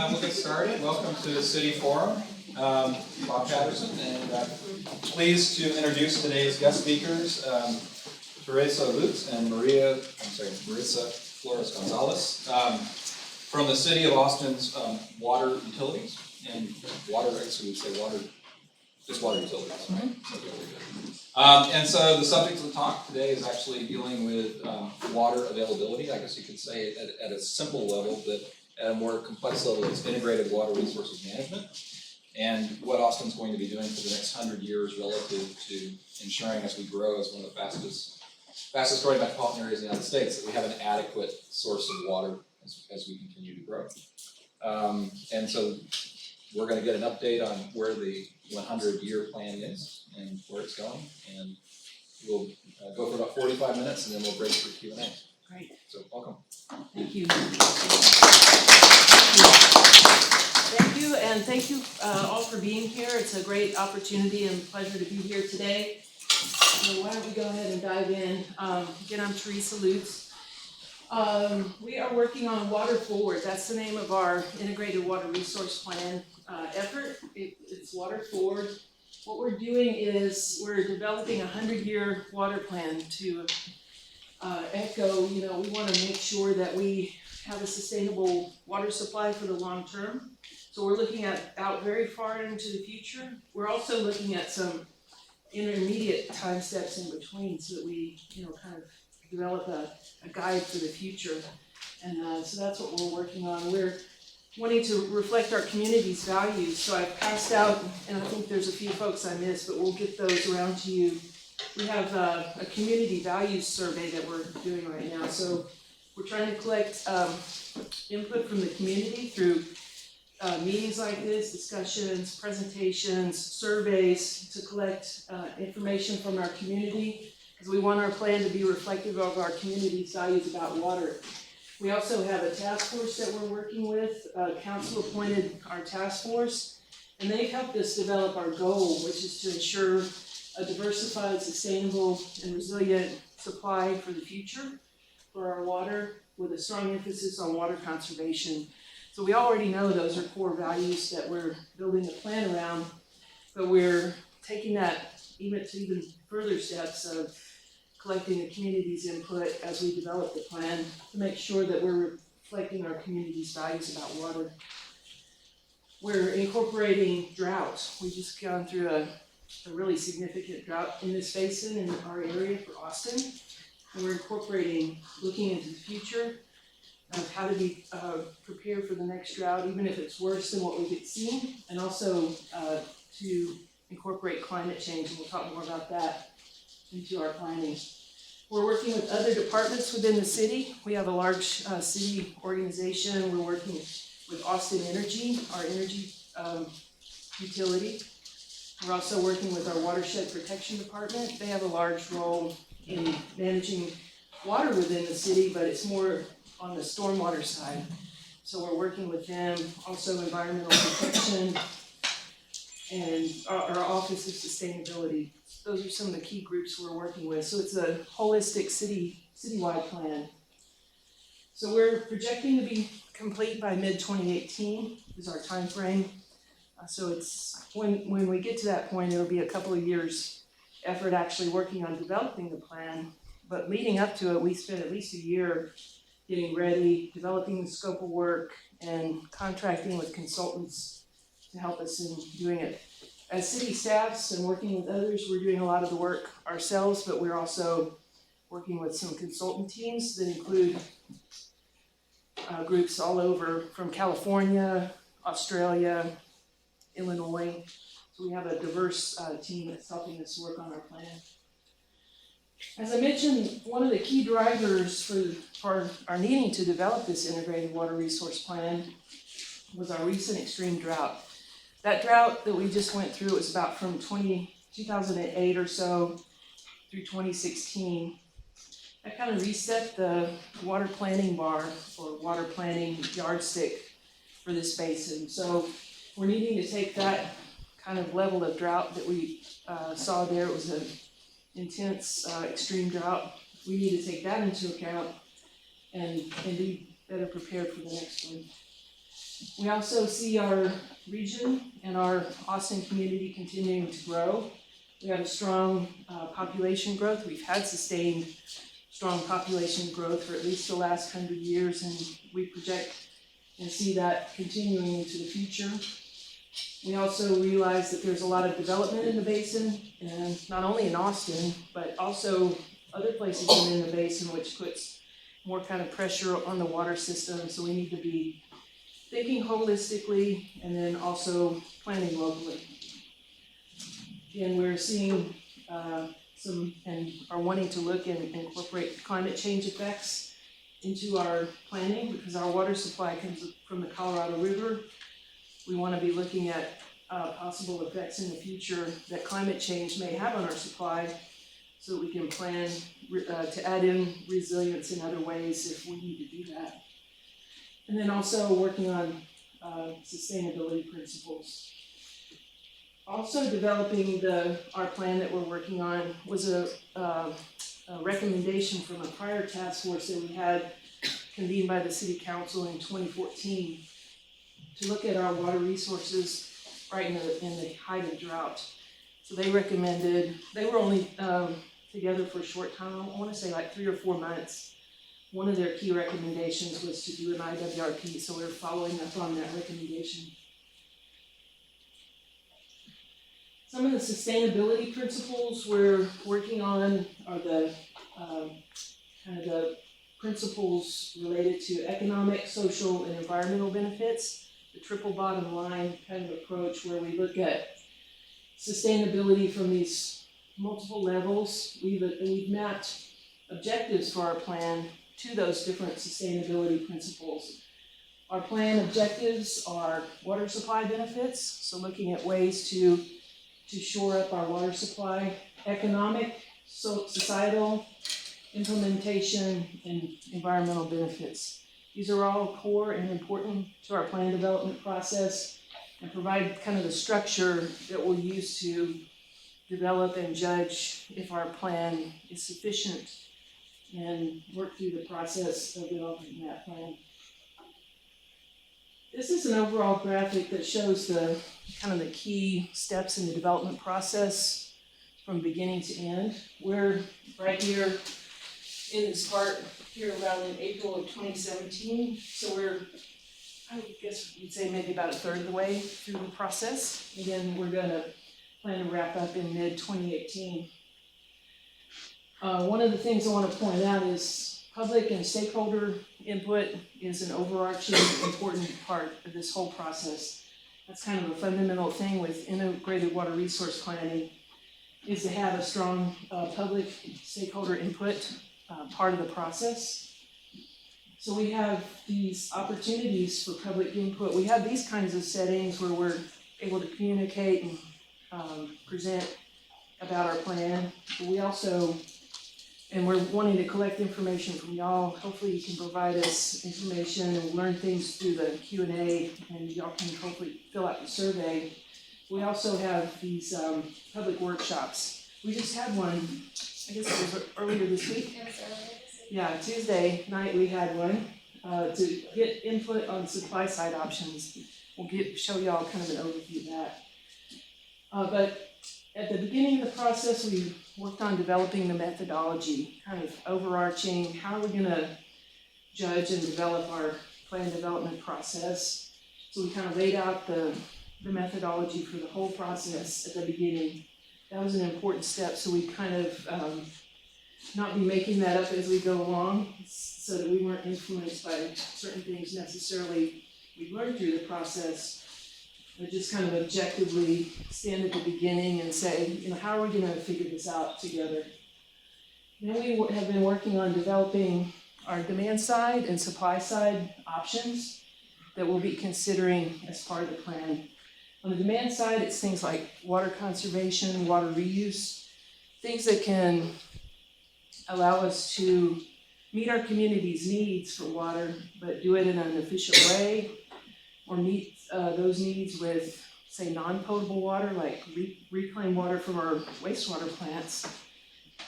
We'll get started. Welcome to the City Forum. Bob Patterson, and pleased to introduce today's guest speakers, Teresa Lutes and Marisa Flores Gonzalez, from the City of Austin's water utilities and water, I guess we would say water, just water utilities, right? And so the subject of the talk today is actually dealing with water availability. I guess you could say at a simple level, but at a more complex level, it's integrated water resources management, and what Austin's going to be doing for the next 100 years relative to ensuring, as we grow as one of the fastest growing metropolitan areas in the United States, that we have an adequate source of water as we continue to grow. And so we're going to get an update on where the 100-year plan is and where it's going, and we'll go for about 45 minutes, and then we'll break for Q&A. Great. So welcome. Thank you. Thank you, and thank you all for being here. It's a great opportunity and pleasure to be here today. So why don't we go ahead and dive in. Again, I'm Teresa Lutes. We are working on Water Forward. That's the name of our integrated water resource plan effort. It's Water Forward. What we're doing is we're developing a 100-year water plan to echo, we want to make sure that we have a sustainable water supply for the long term. So we're looking out very far into the future. We're also looking at some intermediate time steps in between so that we, kind of develop a guide for the future. And so that's what we're working on. We're wanting to reflect our community's values. So I've passed out, and I think there's a few folks I missed, but we'll get those around to you. We have a community values survey that we're doing right now. So we're trying to collect input from the community through meetings like this, discussions, presentations, surveys, to collect information from our community, because we want our plan to be reflective of our community's values about water. We also have a task force that we're working with. Council appointed our task force, and they've helped us develop our goal, which is to ensure a diversified, sustainable, and resilient supply for the future for our water, with a strong emphasis on water conservation. So we already know those are core values that we're building a plan around, but we're taking that even further steps of collecting the community's input as we develop the plan to make sure that we're reflecting our community's values about water. We're incorporating drought. We've just gone through a really significant drought in this basin in our area for Austin. And we're looking into the future of how to be prepared for the next drought, even if it's worse than what we've seen, and also to incorporate climate change, and we'll talk more about that into our planning. We're working with other departments within the city. We have a large city organization. We're working with Austin Energy, our energy utility. We're also working with our watershed protection department. They have a large role in managing water within the city, but it's more on the stormwater side. So we're working with them, also environmental protection, and our Office of Sustainability. Those are some of the key groups we're working with. So it's a holistic citywide plan. So we're projecting to be complete by mid-2018 is our time frame. So it's when we get to that point, it'll be a couple of years effort actually working on developing the plan. But leading up to it, we spent at least a year getting ready, developing the scope of work, and contracting with consultants to help us in doing it. As city staffs and working with others, we're doing a lot of the work ourselves, but we're also working with some consultant teams that include groups all over from California, Australia, Illinois. So we have a diverse team that's helping us work on our plan. As I mentioned, one of the key drivers for our needing to develop this integrated water resource plan was our recent extreme drought. That drought that we just went through was about from 2008 or so through 2016. That kind of reset the water planning bar or water planning yardstick for this basin. So we're needing to take that kind of level of drought that we saw there. It was an intense extreme drought. We need to take that into account and be better prepared for the next one. We also see our region and our Austin community continuing to grow. We have a strong population growth. We've had sustained strong population growth for at least the last 100 years, and we project and see that continuing into the future. We also realize that there's a lot of development in the basin, and not only in Austin, but also other places within the basin, which puts more kind of pressure on the water system. So we need to be thinking holistically and then also planning locally. Again, we're seeing some and are wanting to look and incorporate climate change effects into our planning because our water supply comes from the Colorado River. We want to be looking at possible effects in the future that climate change may have on our supply so that we can plan to add in resilience in other ways if we need to do that. And then also working on sustainability principles. Also developing our plan that we're working on was a recommendation from a prior task force that we had convened by the City Council in 2014 to look at our water resources right in the height of drought. So they recommended, they were only together for a short time, I want to say like 3 or 4 months. One of their key recommendations was to do an IWRP, so we're following up on that recommendation. Some of the sustainability principles we're working on are the kind of the principles related to economic, social, and environmental benefits. The triple bottom line kind of approach where we look at sustainability from these multiple levels. We've mapped objectives for our plan to those different sustainability principles. Our plan objectives are water supply benefits, so looking at ways to shore up our water supply, economic, societal, implementation, and environmental benefits. These are all core and important to our plan development process and provide kind of the structure that we'll use to develop and judge if our plan is sufficient and work through the process of developing that plan. This is an overall graphic that shows the kind of the key steps in the development process from beginning to end. We're right here in this part here around in April of 2017. So I guess you'd say maybe about a third of the way through the process. Again, we're gonna plan to wrap up in mid-2018. One of the things I want to point out is public and stakeholder input is an overarching important part of this whole process. That's kind of a fundamental thing with integrated water resource planning, is to have a strong public stakeholder input part of the process. So we have these opportunities for public input. We have these kinds of settings where we're able to communicate and present about our plan. But we also, and we're wanting to collect information from y'all. Hopefully you can provide us information and learn things through the Q&A, and y'all can hopefully fill out the survey. We also have these public workshops. We just had one, I guess it was earlier this week. Yeah, Tuesday night we had one to get input on SupplySide Actions. We'll show y'all kind of an overview of that. But at the beginning of the process, we worked on developing the methodology, kind of overarching how we're going to judge and develop our plan development process. So we kind of laid out the methodology for the whole process at the beginning. That was an important step, so we kind of not be making that up as we go along, so that we weren't influenced by certain things necessarily we learned through the process. But just kind of objectively stand at the beginning and say, how are we going to figure this out together? Then we have been working on developing our demand side and supply side options that we'll be considering as part of the plan. On the demand side, it's things like water conservation, water reuse, things that can allow us to meet our community's needs for water, but do it in an efficient way, or meet those needs with, say, non-potable water, like reclaimed water from our wastewater plants.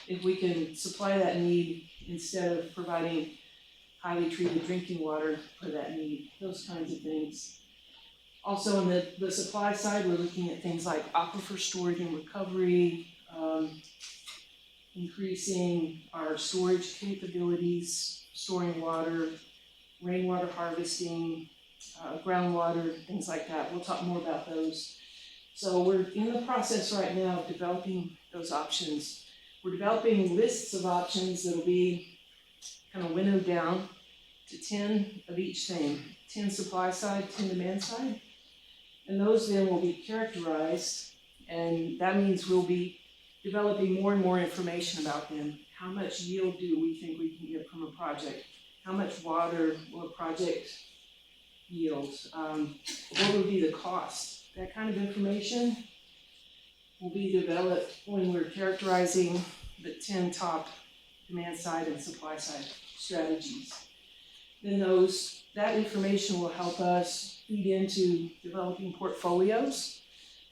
If we can supply that need instead of providing highly treated drinking water for that need, those kinds of things. Also on the supply side, we're looking at things like aquifer storage and recovery, increasing our storage capabilities, storing water, rainwater harvesting, groundwater, things like that. We'll talk more about those. So we're in the process right now of developing those options. We're developing lists of options that'll be kind of winnowed down to 10 of each thing, 10 supply side, 10 demand side. And those then will be characterized, and that means we'll be developing more and more information about them. How much yield do we think we can get from a project? How much water will a project yield? What would be the cost? That kind of information will be developed when we're characterizing the 10 top demand side and supply side strategies. Then that information will help us feed into developing portfolios.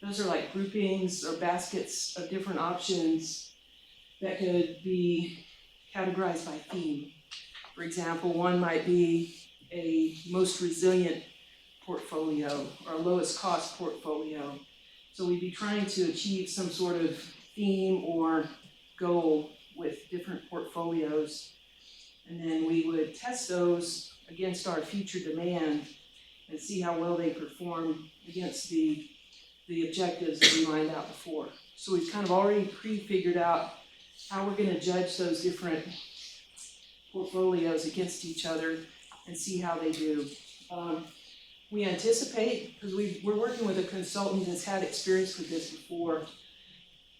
Those are like groupings or baskets of different options that could be categorized by theme. For example, one might be a most resilient portfolio or lowest cost portfolio. So we'd be trying to achieve some sort of theme or goal with different portfolios. And then we would test those against our future demand and see how well they perform against the objectives that we lined out before. So we've kind of already pre-figured out how we're going to judge those different portfolios against each other and see how they do. We anticipate, because we're working with a consultant that's had experience with this before,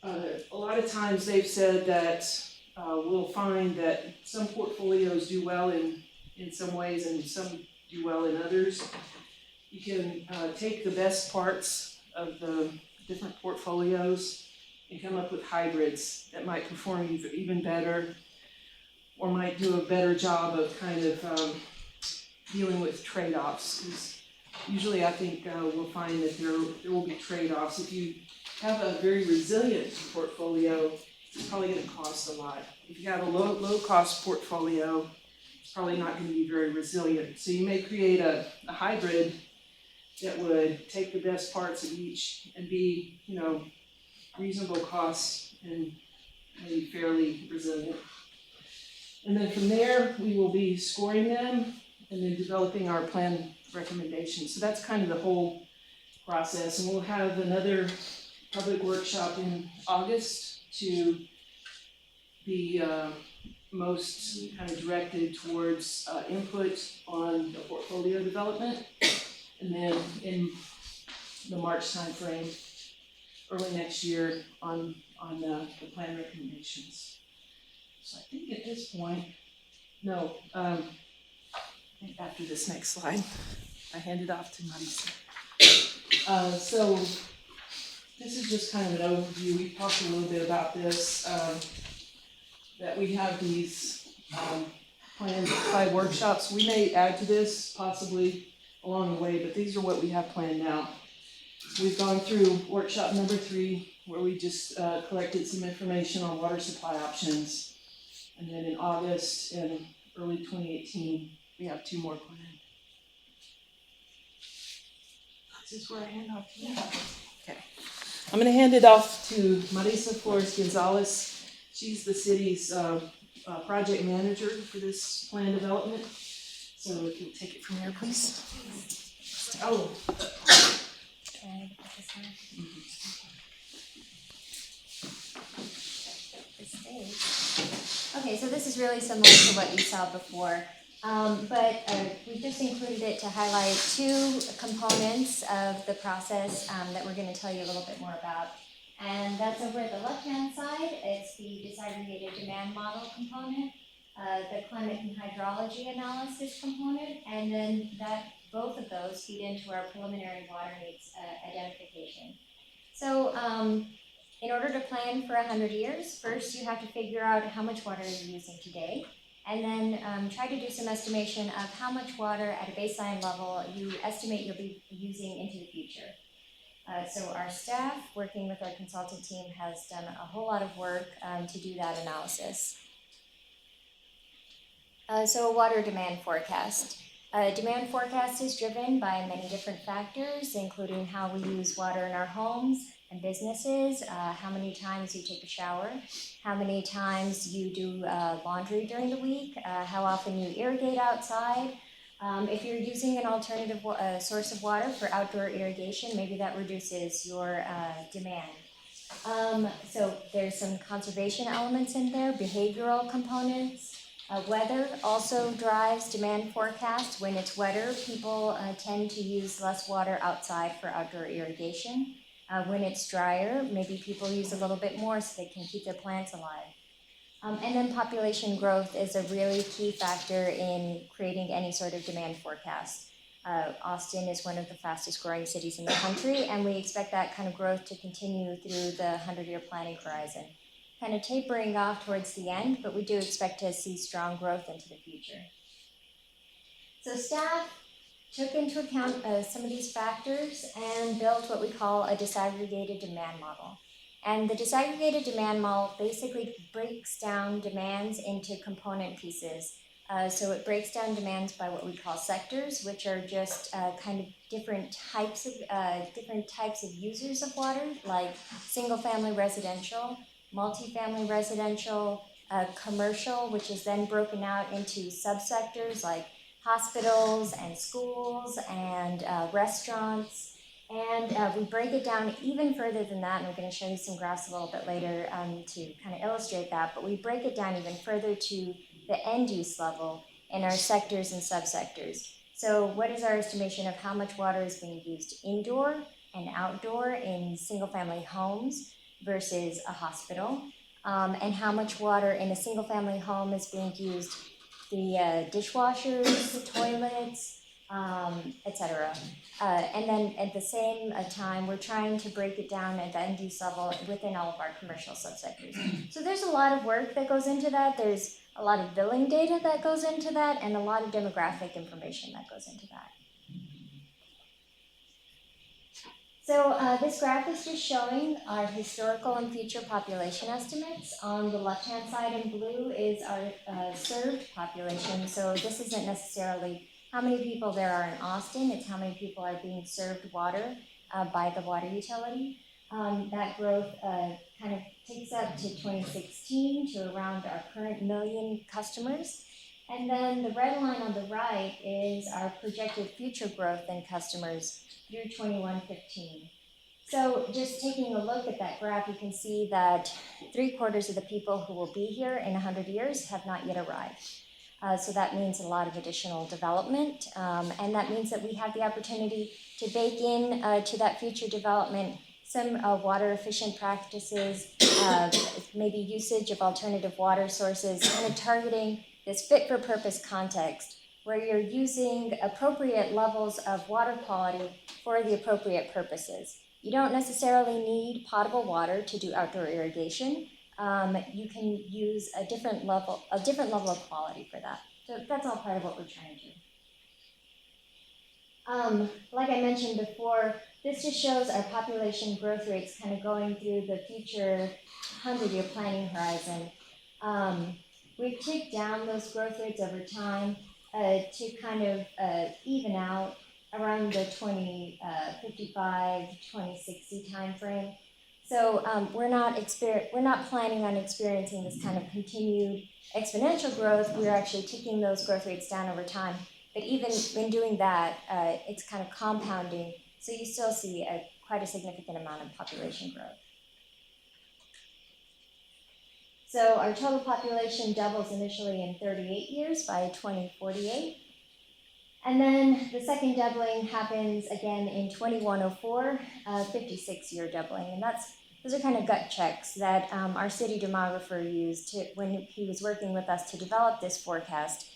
a lot of times they've said that we'll find that some portfolios do well in some ways and some do well in others. You can take the best parts of the different portfolios and come up with hybrids that might perform even better or might do a better job of kind of dealing with trade-offs. Because usually I think we'll find that there will be trade-offs. If you have a very resilient portfolio, it's probably going to cost a lot. If you have a low cost portfolio, it's probably not going to be very resilient. So you may create a hybrid that would take the best parts of each and be, reasonable costs and maybe fairly resilient. And then from there, we will be scoring them and then developing our plan recommendations. So that's kind of the whole process. And we'll have another public workshop in August to be most kind of directed towards input on the portfolio development. And then in the March timeframe, early next year on the plan recommendations. So I think at this point, I think after this next slide, I hand it off to Marisa. So this is just kind of an overview. We talked a little bit about this, that we have these planned 5 workshops. We may add to this possibly along the way, but these are what we have planned now. So we've gone through workshop number 3, where we just collected some information on water supply options. And then in August and early 2018, we have 2 more planned. This is where I hand off to you. Okay. I'm going to hand it off to Marisa Flores Gonzalez. She's the city's project manager for this plan development. So if you'll take it from here, please. Oh. Can I put this on? The stage. Okay, so this is really similar to what you saw before, but we just included it to highlight 2 components of the process that we're going to tell you a little bit more about. And that's over at the left-hand side. It's the disaggregated demand model component, the climate and hydrology analysis component, and then both of those feed into our preliminary water needs identification. So in order to plan for 100 years, first you have to figure out how much water you're using today, and then try to do some estimation of how much water at a baseline level you estimate you'll be using into the future. So our staff, working with our consultant team, has done a whole lot of work to do that analysis. So a water demand forecast. Demand forecast is driven by many different factors, including how we use water in our homes and businesses, how many times you take a shower, how many times you do laundry during the week, how often you irrigate outside. If you're using an alternative source of water for outdoor irrigation, maybe that reduces your demand. So there's some conservation elements in there, behavioral components. Weather also drives demand forecast. When it's wetter, people tend to use less water outside for outdoor irrigation. When it's drier, maybe people use a little bit more so they can keep their plants alive. And then population growth is a really key factor in creating any sort of demand forecast. Austin is one of the fastest growing cities in the country, and we expect that kind of growth to continue through the 100-year planning horizon. Kind of tapering off towards the end, but we do expect to see strong growth into the future. So staff took into account some of these factors and built what we call a disaggregated demand model. And the disaggregated demand model basically breaks down demands into component pieces. So it breaks down demands by what we call sectors, which are just kind of different types of users of water, like single-family residential, multifamily residential, commercial, which is then broken out into subsectors like hospitals and schools and restaurants. And we break it down even further than that, and we're going to show you some graphs a little bit later to kind of illustrate that, but we break it down even further to the end use level in our sectors and subsectors. So what is our estimation of how much water is being used indoor and outdoor in single-family homes versus a hospital, and how much water in a single-family home is being used via dishwashers, toilets, etc. And then at the same time, we're trying to break it down at the end use level within all of our commercial subsectors. So there's a lot of work that goes into that. There's a lot of billing data that goes into that, and a lot of demographic information that goes into that. So this graph is just showing our historical and future population estimates. On the left-hand side in blue is our served population. So this isn't necessarily how many people there are in Austin, it's how many people are being served water by the water utility. That growth kind of takes up to 2016 to around our current 1 million customers. And then the red line on the right is our projected future growth in customers through 2115. So just taking a look at that graph, you can see that 3/4 of the people who will be here in 100 years have not yet arrived. So that means a lot of additional development, and that means that we have the opportunity to bake in to that future development some water efficient practices, maybe usage of alternative water sources, kind of targeting this fit for purpose context where you're using appropriate levels of water quality for the appropriate purposes. You don't necessarily need potable water to do outdoor irrigation. You can use a different level of quality for that. So that's all part of what we're trying to do. Like I mentioned before, this just shows our population growth rates kind of going through the future 100-year planning horizon. We've ticked down those growth rates over time to kind of even out around the 2055, 2060 timeframe. So we're not planning on experiencing this kind of continued exponential growth. We're actually ticking those growth rates down over time. But even in doing that, it's kind of compounding. So you still see quite a significant amount of population growth. So our total population doubles initially in 38 years by 2048. And then the second doubling happens again in 2104, 56-year doubling. And those are kind of gut checks that our city demographer used when he was working with us to develop this forecast.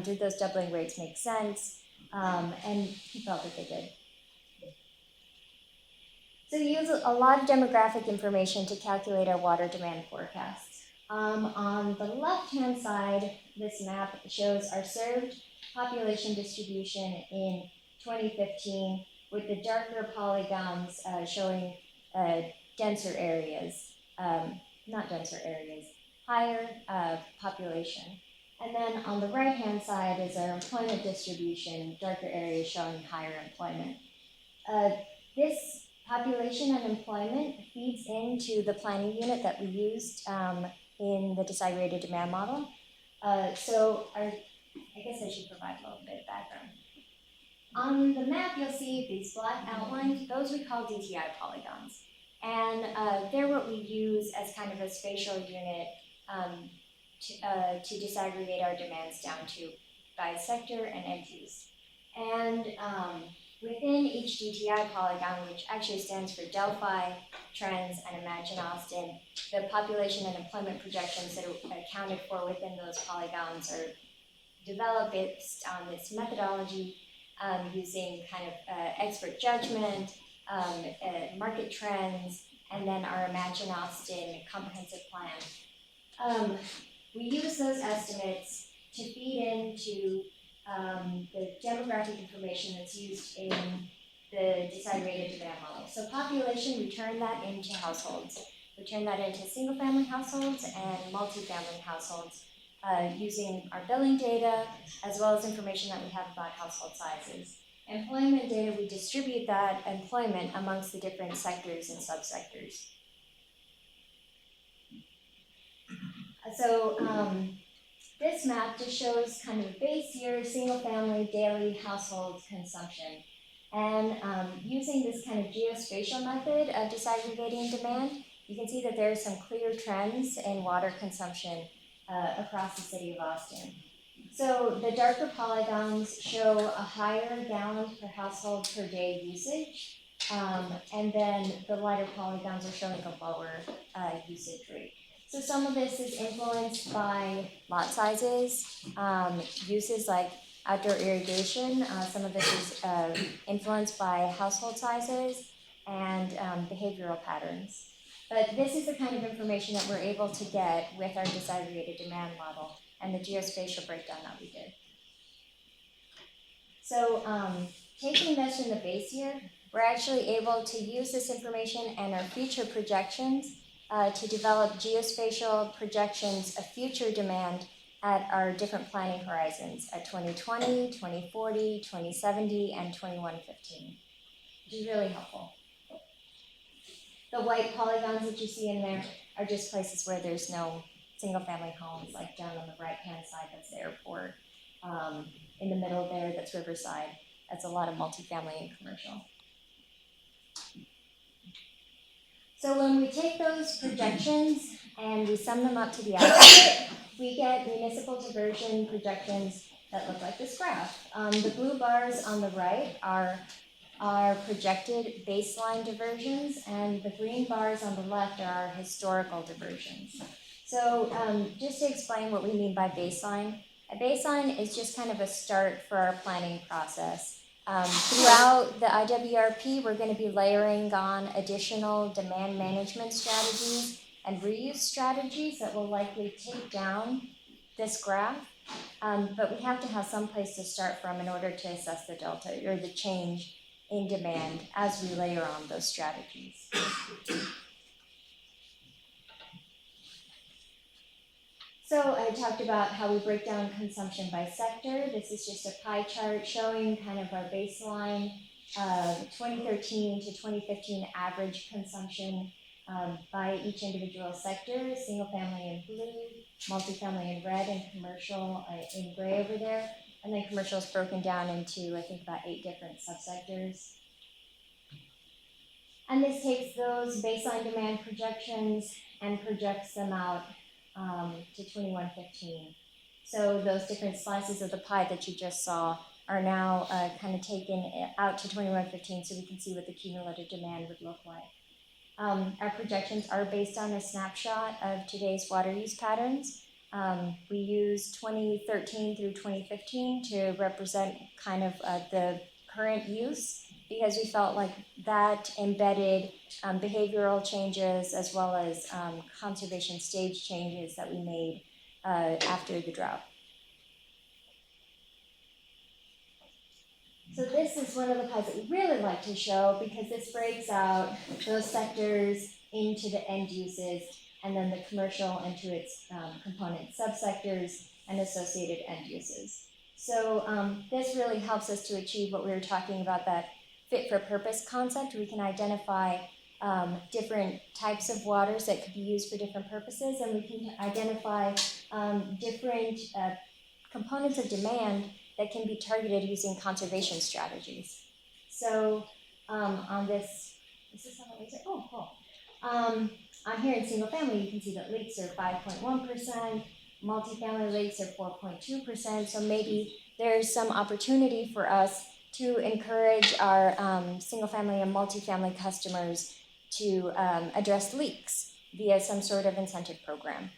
Did those doubling rates make sense? And he felt that they did. So we use a lot of demographic information to calculate our water demand forecasts. On the left-hand side, this map shows our served population distribution in 2015 with the darker polygons showing denser areas, not denser areas, higher population. And then on the right-hand side is our employment distribution, darker areas showing higher employment. This population and employment feeds into the planning unit that we used in the disaggregated demand model. I guess I should provide a little bit of background. On the map, you'll see these black outlines. Those we call DTI polygons. And they're what we use as kind of a spatial unit to disaggregate our demands down to by sector and end use. And within each DTI polygon, which actually stands for Delphi, Trends, and Imagine Austin, the population and employment projections that are accounted for within those polygons are developed based on this methodology using kind of expert judgment, market trends, and then our Imagine Austin comprehensive plan. We use those estimates to feed into the demographic information that's used in the disaggregated demand model. So population, we turn that into households. We turn that into single-family households and multifamily households using our billing data as well as information that we have about household sizes. Employment data, we distribute that employment amongst the different sectors and subsectors. So this map just shows kind of base year, single-family, daily household consumption. And using this kind of geospatial method of disaggregating demand, you can see that there are some clear trends in water consumption across the city of Austin. So the darker polygons show a higher gallons per household per day usage, and then the lighter polygons are showing a lower usage rate. So some of this is influenced by lot sizes, uses like outdoor irrigation. Some of this is influenced by household sizes and behavioral patterns. But this is the kind of information that we're able to get with our disaggregated demand model and the geospatial breakdown that we did. So taking this from the base year, we're actually able to use this information and our future projections to develop geospatial projections of future demand at our different planning horizons at 2020, 2040, 2070, and 2115, which is really helpful. The white polygons that you see in there are just places where there's no single-family homes, like down on the right-hand side, that's the airport. In the middle there, that's Riverside. That's a lot of multifamily and commercial. So when we take those projections and we sum them up to the aggregate, we get municipal diversion projections that look like this graph. The blue bars on the right are projected baseline diversions, and the green bars on the left are our historical diversions. So just to explain what we mean by baseline, a baseline is just kind of a start for our planning process. Throughout the IWRP, we're going to be layering on additional demand management strategies and reuse strategies that will likely take down this graph, but we have to have some place to start from in order to assess the delta or the change in demand as we layer on those strategies. So I talked about how we break down consumption by sector. This is just a pie chart showing kind of our baseline 2013 to 2015 average consumption by each individual sector, single family in blue, multifamily in red, and commercial in gray over there. And then commercial is broken down into, I think, about 8 different subsectors. And this takes those baseline demand projections and projects them out to 2115. So those different slices of the pie that you just saw are now kind of taken out to 2115 so we can see what the cumulative demand would look like. Our projections are based on a snapshot of today's water use patterns. We use 2013 through 2015 to represent kind of the current use, because we felt like that embedded behavioral changes as well as conservation stage changes that we made after the drought. So this is one of the pies that we really like to show, because this breaks out those sectors into the end uses and then the commercial into its component subsectors, and associated end uses. So this really helps us to achieve what we were talking about, that fit for purpose concept. We can identify different types of waters that could be used for different purposes, and we can identify different components of demand that can be targeted using conservation strategies. So on this is how it is. Oh, cool. On here in single family, you can see that leaks are 5.1%, multifamily leaks are 4.2%, so maybe there's some opportunity for us to encourage our single family and multifamily customers to address leaks via some sort of incentive program.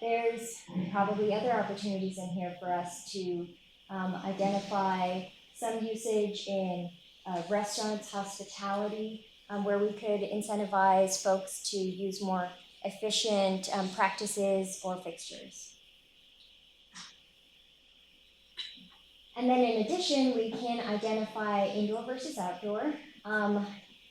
There's probably other opportunities in here for us to identify some usage in restaurants, hospitality, where we could incentivize folks to use more efficient practices or fixtures. And then in addition, we can identify indoor versus outdoor.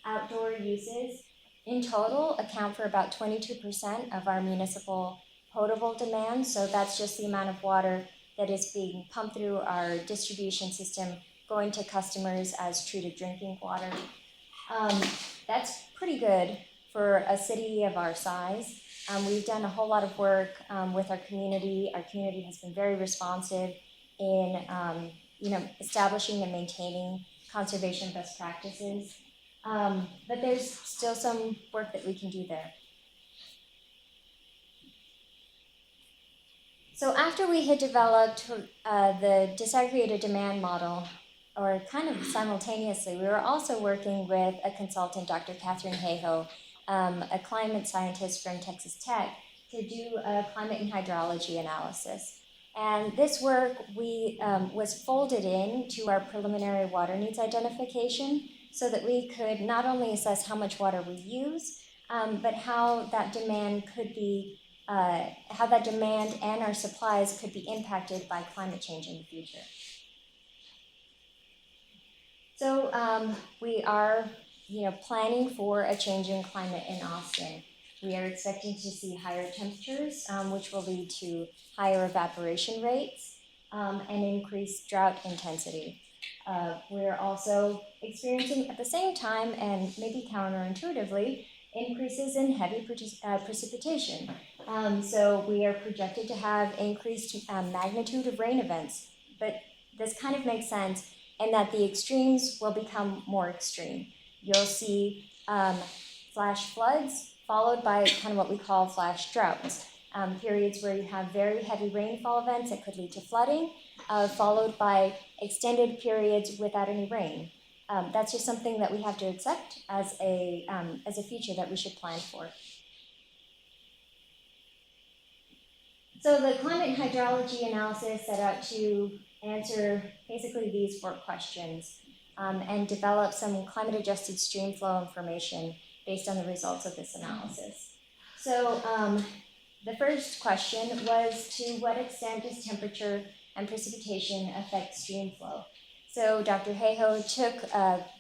Outdoor uses in total account for about 22% of our municipal potable demand. So that's just the amount of water that is being pumped through our distribution system, going to customers as treated drinking water. That's pretty good for a city of our size. We've done a whole lot of work with our community. Our community has been very responsive in establishing and maintaining conservation best practices. But there's still some work that we can do there. So after we had developed the disaggregated demand model, or kind of simultaneously, we were also working with a consultant, Dr. Catherine Hayhoe, a climate scientist from Texas Tech, to do a climate and hydrology analysis. And this work was folded into our preliminary water needs identification, so that we could not only assess how much water we use, but how that demand could be, how that demand and our supplies could be impacted by climate change in the future. So we are, planning for a change in climate in Austin. We are expecting to see higher temperatures, which will lead to higher evaporation rates and increased drought intensity. We're also experiencing at the same time, and maybe counterintuitively, increases in heavy precipitation. So we are projected to have increased magnitude of rain events, but this kind of makes sense in that the extremes will become more extreme. You'll see flash floods followed by kind of what we call flash droughts, periods where you have very heavy rainfall events that could lead to flooding, followed by extended periods without any rain. That's just something that we have to accept as a feature that we should plan for. So the climate and hydrology analysis set out to answer basically these 4 questions and develop some climate-adjusted stream flow information based on the results of this analysis. So the first question was, to what extent does temperature and precipitation affect stream flow? So Dr. Hayhoe took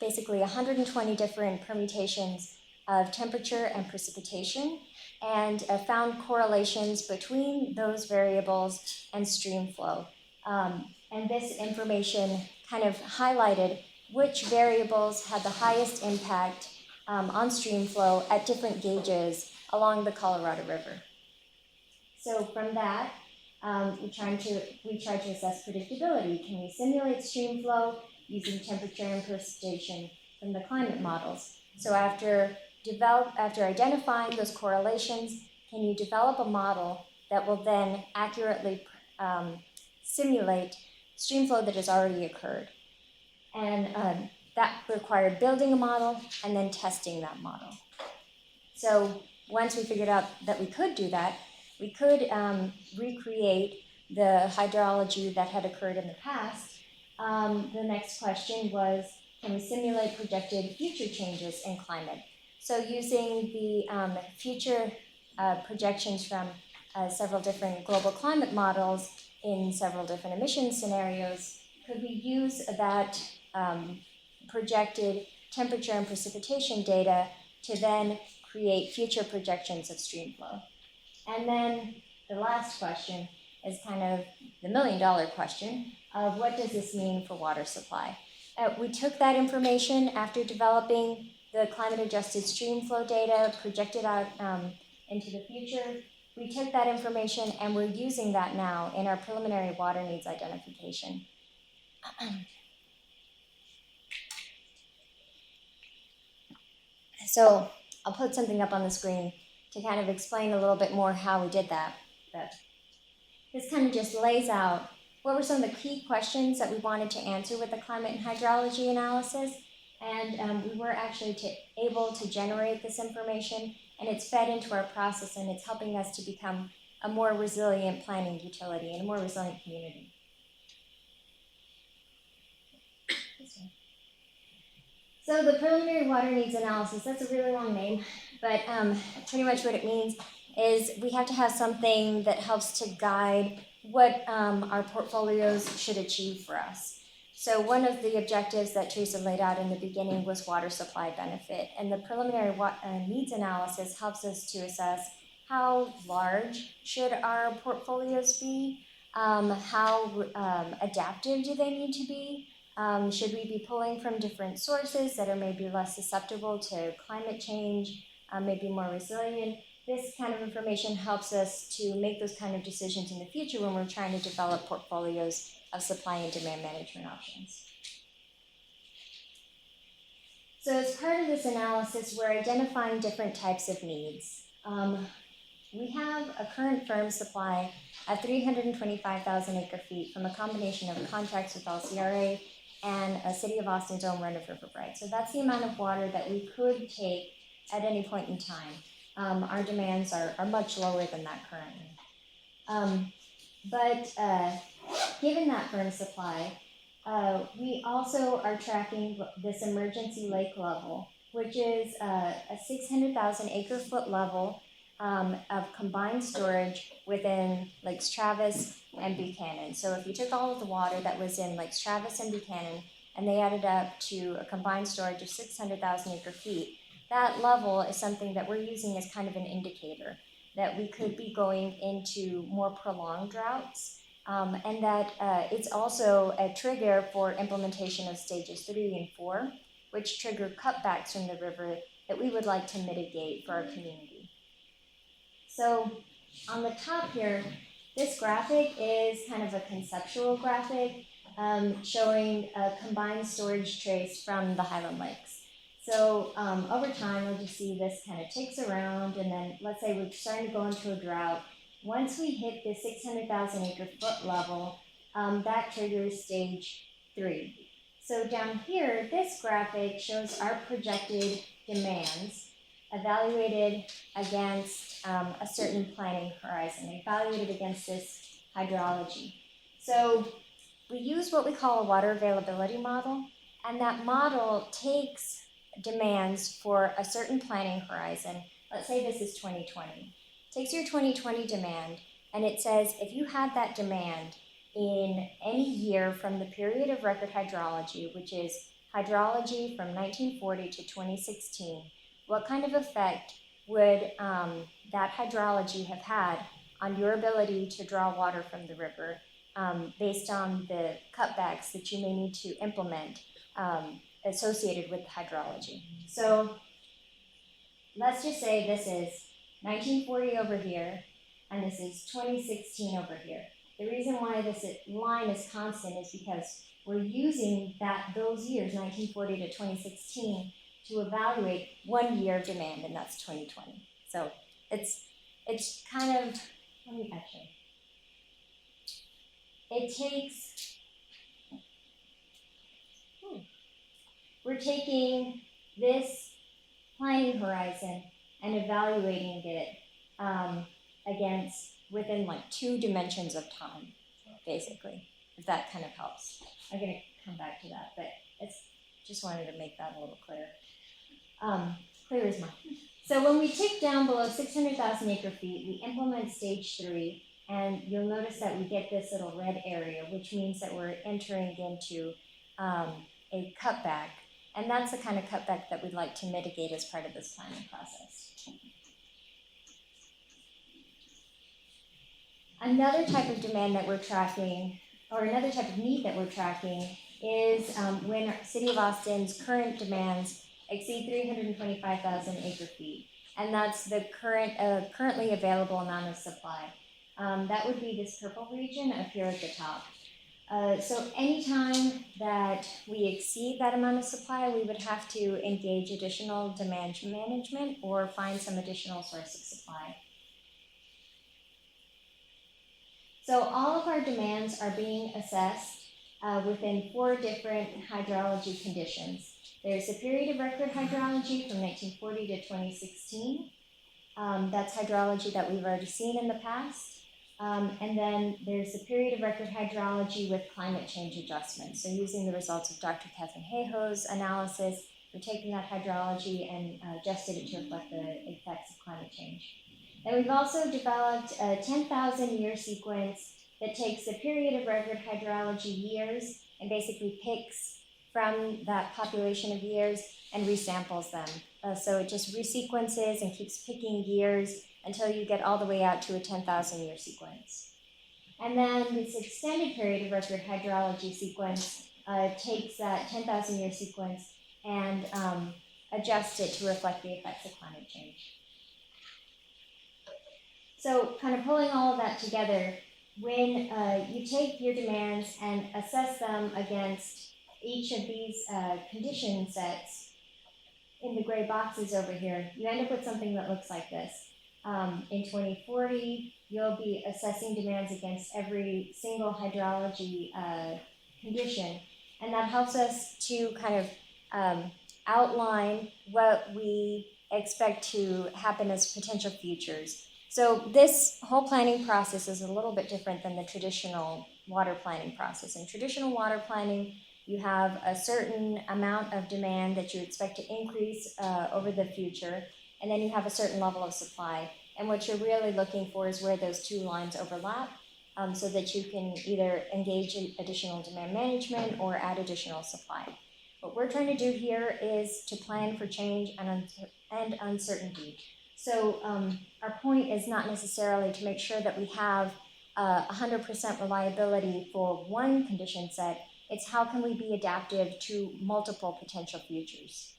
basically 120 different permutations of temperature and precipitation and found correlations between those variables and stream flow. And this information kind of highlighted which variables had the highest impact on stream flow at different gauges along the Colorado River. So from that, we tried to assess predictability. Can we simulate stream flow using temperature and precipitation from the climate models? So after identifying those correlations, can you develop a model that will then accurately simulate stream flow that has already occurred? And that required building a model and then testing that model. So once we figured out that we could do that, we could recreate the hydrology that had occurred in the past. The next question was, can we simulate projected future changes in climate? So using the future projections from several different global climate models in several different emission scenarios, could we use that projected temperature and precipitation data to then create future projections of stream flow? And then the last question, is kind of the million-dollar question of what does this mean for water supply? We took that information after developing the climate-adjusted stream flow data, projected out into the future. We took that information and we're using that now in our preliminary water needs identification. So I'll put something up on the screen to kind of explain a little bit more how we did that. But this kind of just lays out what were some of the key questions that we wanted to answer with the climate and hydrology analysis. And we were actually able to generate this information, and it's fed into our process, and it's helping us to become a more resilient planning utility and a more resilient community. So the preliminary water needs analysis, that's a really long name, but pretty much what it means is we have to have something that helps to guide what our portfolios should achieve for us. So one of the objectives that Teresa laid out in the beginning was water supply benefit, and the preliminary needs analysis helps us to assess how large should our portfolios be, how adaptive do they need to be, should we be pulling from different sources that are maybe less susceptible to climate change, maybe more resilient. This kind of information helps us to make those kind of decisions in the future when we're trying to develop portfolios of supply and demand management options. So as part of this analysis, we're identifying different types of needs. We have a current firm supply at 325,000 acre-feet from a combination of contracts with LCRA and a City of Austin's own run-of-river right. So that's the amount of water that we could take at any point in time. Our demands are much lower than that currently. Given that firm supply, we also are tracking this emergency lake level, which is a 600,000 acre-foot level of combined storage within Lakes Travis and Buchanan. So if you took all of the water that was in Lakes Travis and Buchanan and they added up to a combined storage of 600,000 acre-feet, that level is something that we're using as kind of an indicator that we could be going into more prolonged droughts, and that it's also a trigger for implementation of stages 3 and 4, which trigger cutbacks from the river that we would like to mitigate for our community. So on the top here, this graphic is kind of a conceptual graphic showing a combined storage trace from the Highland Lakes. So over time, we'll just see this kind of ticks around, and then let's say we're starting to go into a drought. Once we hit the 600,000 acre-foot level, that triggers stage 3. So down here, this graphic shows our projected demands evaluated against a certain planning horizon, evaluated against this hydrology. So we use what we call a water availability model, and that model takes demands for a certain planning horizon. Let's say this is 2020. Takes your 2020 demand, and it says if you had that demand in any year from the period of record hydrology, which is hydrology from 1940 to 2016, what kind of effect would that hydrology have had on your ability to draw water from the river based on the cutbacks that you may need to implement associated with hydrology. So let's just say this is 1940 over here, and this is 2016 over here. The reason why this line is constant is because we're using those years, 1940 to 2016, to evaluate 1 year of demand, and that's 2020. So it's kind of, it takes, we're taking this planning horizon and evaluating it within like 2 dimensions of time, basically, if that kind of helps. I'm gonna come back to that, but just wanted to make that a little clearer. Clear as mud. So when we tick down below 600,000 acre-feet, we implement stage 3, and you'll notice that we get this little red area, which means that we're entering into a cutback. And that's the kind of cutback that we'd like to mitigate as part of this planning process. Another type of demand that we're tracking, or another type of need that we're tracking, is when City of Austin's current demands exceed 325,000 acre feet. And that's the currently available amount of supply. That would be this purple region up here at the top. So anytime that we exceed that amount of supply, we would have to engage additional demand management or find some additional source of supply. So all of our demands are being assessed within 4 different hydrology conditions. There's a period of record hydrology from 1940 to 2016. That's hydrology that we've already seen in the past. And then there's the period of record hydrology with climate change adjustments. So using the results of Dr. Catherine Hayhoe's analysis, we're taking that hydrology and adjusted it to reflect the effects of climate change. And we've also developed a 10,000-year sequence that takes the period of record hydrology years and basically picks from that population of years and resamples them. So it just resequences and keeps picking years until you get all the way out to a 10,000-year sequence. And then this extended period of record hydrology sequence takes that 10,000-year sequence and adjusts it to reflect the effects of climate change. So kind of pulling all of that together, when you take your demands and assess them against each of these condition sets in the gray boxes over here, you end up with something that looks like this. In 2040, you'll be assessing demands against every single hydrology condition, and that helps us to kind of outline what we expect to happen as potential futures. So this whole planning process is a little bit different than the traditional water planning process. In traditional water planning, you have a certain amount of demand that you expect to increase over the future, and then you have a certain level of supply. And what you're really looking for is where those two lines overlap, so that you can either engage in additional demand management or add additional supply. What we're trying to do here is to plan for change and uncertainty. So our point is not necessarily to make sure that we have 100% reliability for one condition set. It's how can we be adaptive to multiple potential futures.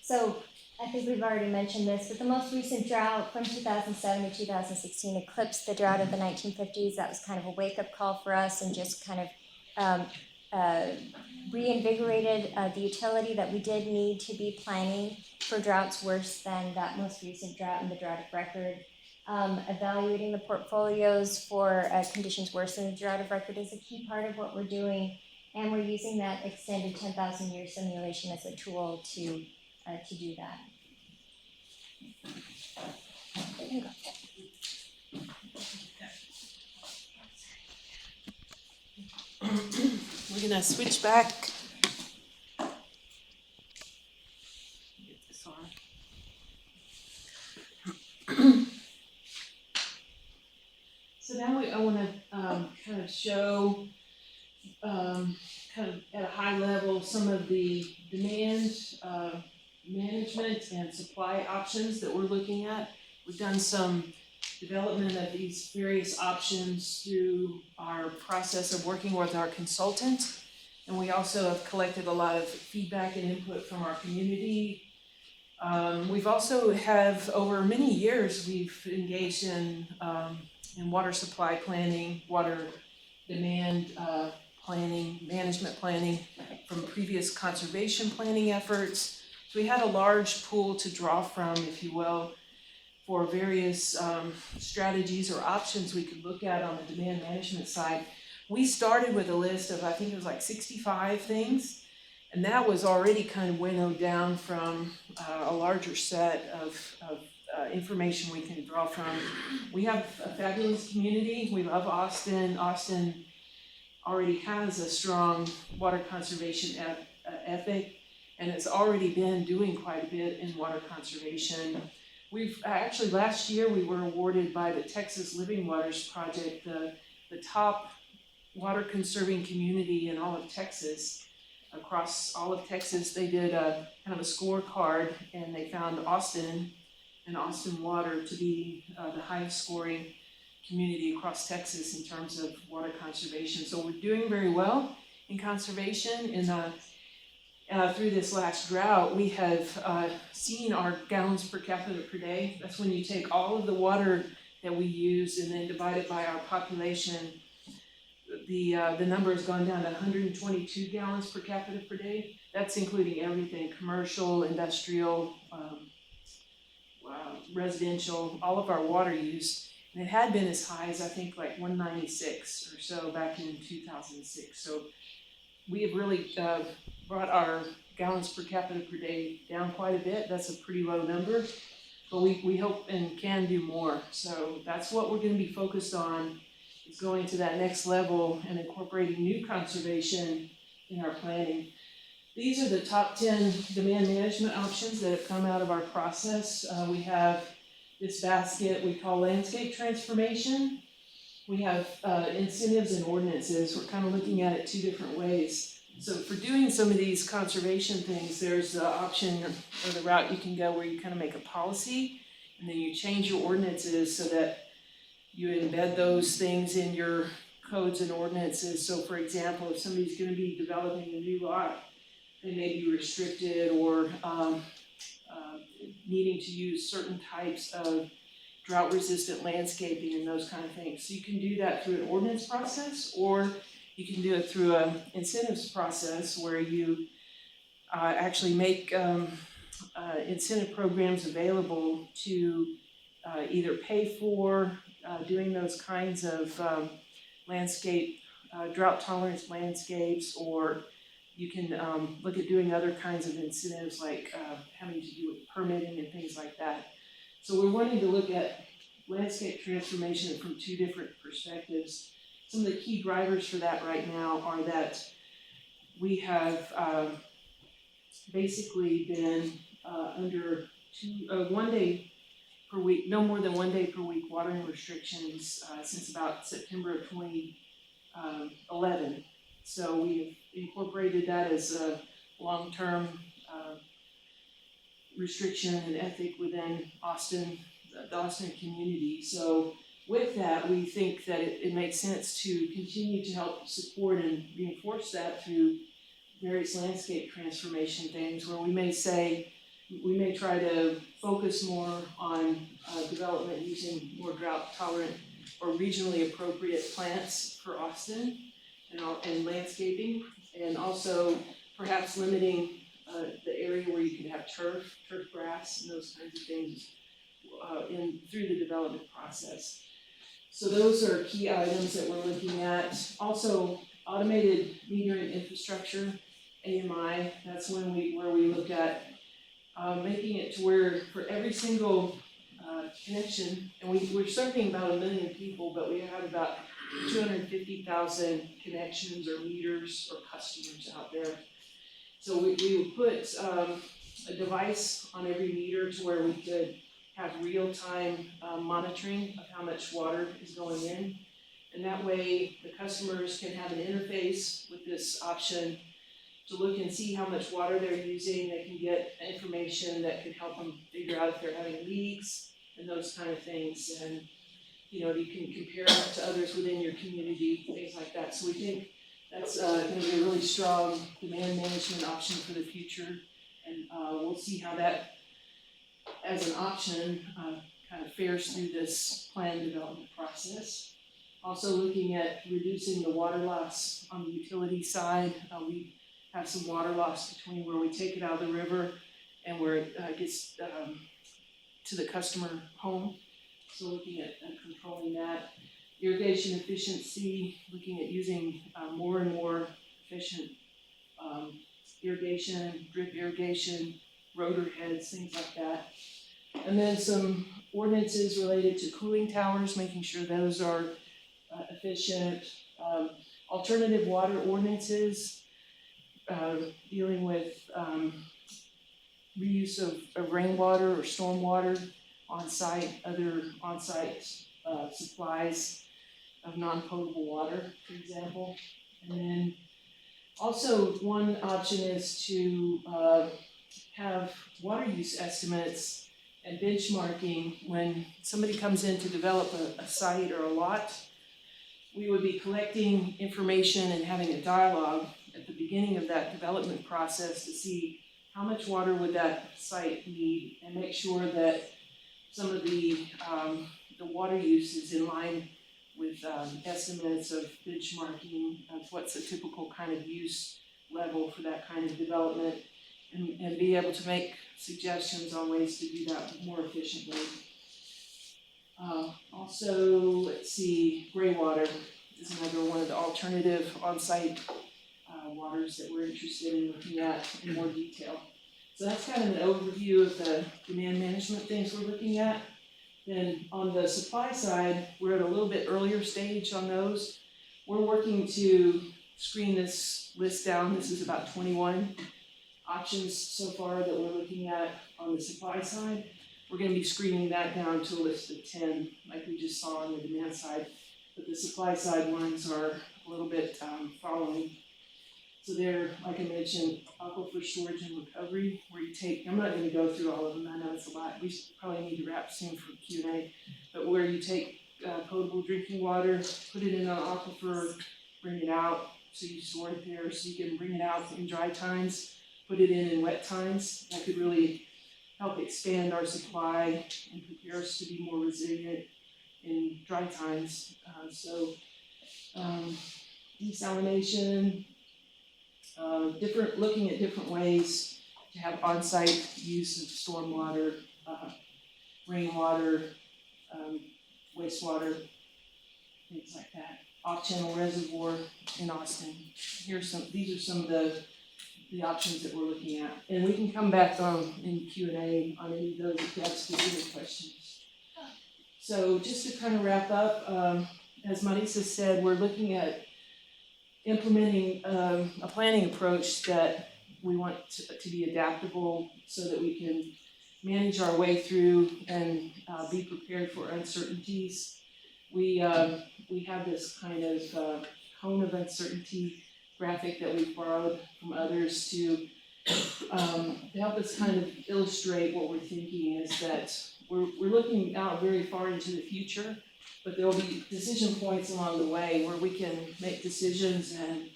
So I think we've already mentioned this, but the most recent drought from 2007 to 2016 eclipsed the drought of the 1950s. That was kind of a wake-up call for us and just kind of reinvigorated the utility that we did need to be planning for droughts worse than that most recent drought and the Drought of Record. Evaluating the portfolios for conditions worse than the Drought of Record is a key part of what we're doing, and we're using that extended 10,000-year simulation as a tool to do that. We're gonna switch back. Get this on. So now I want to kind of show, kind of at a high level, some of the demand management and supply options that we're looking at. We've done some development of these various options through our process of working with our consultant, and we also have collected a lot of feedback and input from our community. We've also have, over many years, we've engaged in water supply planning, water demand planning, management planning from previous conservation planning efforts. So we had a large pool to draw from, if you will, for various strategies or options we could look at on the demand management side. We started with a list of, I think it was like 65 things, and that was already kind of winnowed down from a larger set of information we can draw from. We have a fabulous community. We love Austin. Austin already has a strong water conservation ethic, and it's already been doing quite a bit in water conservation. We've actually, last year we were awarded by the Texas Living Waters Project the top water conserving community in all of Texas. Across all of Texas, they did a kind of a scorecard, and they found Austin and Austin Water to be the highest scoring community across Texas in terms of water conservation. So we're doing very well in conservation. And through this last drought, we have seen our gallons per capita per day. That's when you take all of the water that we use and then divide it by our population. The number has gone down to 122 gallons per capita per day. That's including everything, commercial, industrial, residential, all of our water use. And it had been as high as I think like 196 or so back in 2006. So we have really brought our gallons per capita per day down quite a bit. That's a pretty low number, but we hope and can do more. So that's what we're going to be focused on, is going to that next level and incorporating new conservation in our planning. These are the top 10 demand management options that have come out of our process. We have this basket we call landscape transformation. We have incentives and ordinances. We're kind of looking at it two different ways. So for doing some of these conservation things, there's the option or the route you can go where you kind of make a policy and then you change your ordinances so that you embed those things in your codes and ordinances. So for example, if somebody's going to be developing a new lot, they may be restricted or needing to use certain types of drought-resistant landscaping and those kind of things. So you can do that through an ordinance process, or you can do it through an incentives process where you actually make incentive programs available to either pay for doing those kinds of landscape, drought tolerance landscapes, or you can look at doing other kinds of incentives like having to do with permitting and things like that. So we're wanting to look at landscape transformation from two different perspectives. Some of the key drivers for that right now are that we have basically been under 1 day per week, no more than 1 day per week watering restrictions since about September of 2011. So we've incorporated that as a long-term restriction and ethic within Austin, the Austin community. So with that, we think that it makes sense to continue to help support and reinforce that through various landscape transformation things, where we may say, we may try to focus more on development using more drought tolerant or regionally appropriate plants for Austin and landscaping, and also perhaps limiting the area where you could have turf grass and those kinds of things through the development process. So those are key items that we're looking at. Also, automated metering infrastructure, AMI, that's where we look at making it to where for every single connection, and we're serving about 1 million people, but we have about 250,000 connections or meters or customers out there. So we would put a device on every meter to where we could have real-time monitoring of how much water is going in. And that way the customers can have an interface with this option to look and see how much water they're using. They can get information that can help them figure out if they're having leaks and those kind of things. And you can compare it to others within your community, things like that. So we think that's going to be a really strong demand management option for the future. And we'll see how that, as an option, kind of fares through this plan development process. Also looking at reducing the water loss on the utility side. We have some water loss between where we take it out of the river and where it gets to the customer home. So looking at controlling that. Irrigation efficiency, looking at using more and more efficient irrigation, drip irrigation, rotor heads, things like that. And then some ordinances related to cooling towers, making sure those are efficient. Alternative water ordinances, dealing with reuse of rainwater or stormwater on-site, other on-site supplies of non-potable water, for example. And then also one option is to have water use estimates and benchmarking. When somebody comes in to develop a site or a lot, we would be collecting information and having a dialogue at the beginning of that development process to see how much water would that site need, and make sure that some of the water use is in line with estimates of benchmarking of what's a typical kind of use level for that kind of development, and be able to make suggestions on ways to do that more efficiently. Also, let's see, gray water is another one of the alternative on-site waters that we're interested in looking at in more detail. So that's kind of an overview of the demand management things we're looking at. Then on the supply side, we're at a little bit earlier stage on those. We're working to screen this list down. This is about 21 options so far that we're looking at on the supply side. We're going to be screening that down to a list of 10, like we just saw on the demand side. But the supply side ones are a little bit following. So they're, like I mentioned, aquifer storage and recovery, where you take, I'm not going to go through all of them, I know it's a lot, we probably need to wrap soon for Q&A, but where you take potable drinking water, put it in an aquifer, bring it out, so you store it there, so you can bring it out in dry times, put it in wet times. That could really help expand our supply and prepare us to be more resilient in dry times. Desalination, looking at different ways to have on-site use of stormwater, rainwater, wastewater, things like that. Off-channel reservoir in Austin. These are some of the options that we're looking at. And we can come back in Q&A on any of those if you have specific questions. So just to kind of wrap up, as Marisa said, we're looking at implementing a planning approach that we want to be adaptable so that we can manage our way through and be prepared for uncertainties. We have this kind of cone of uncertainty graphic that we've borrowed from others to help us kind of illustrate what we're thinking, is that we're looking out very far into the future, but there will be decision points along the way where we can make decisions and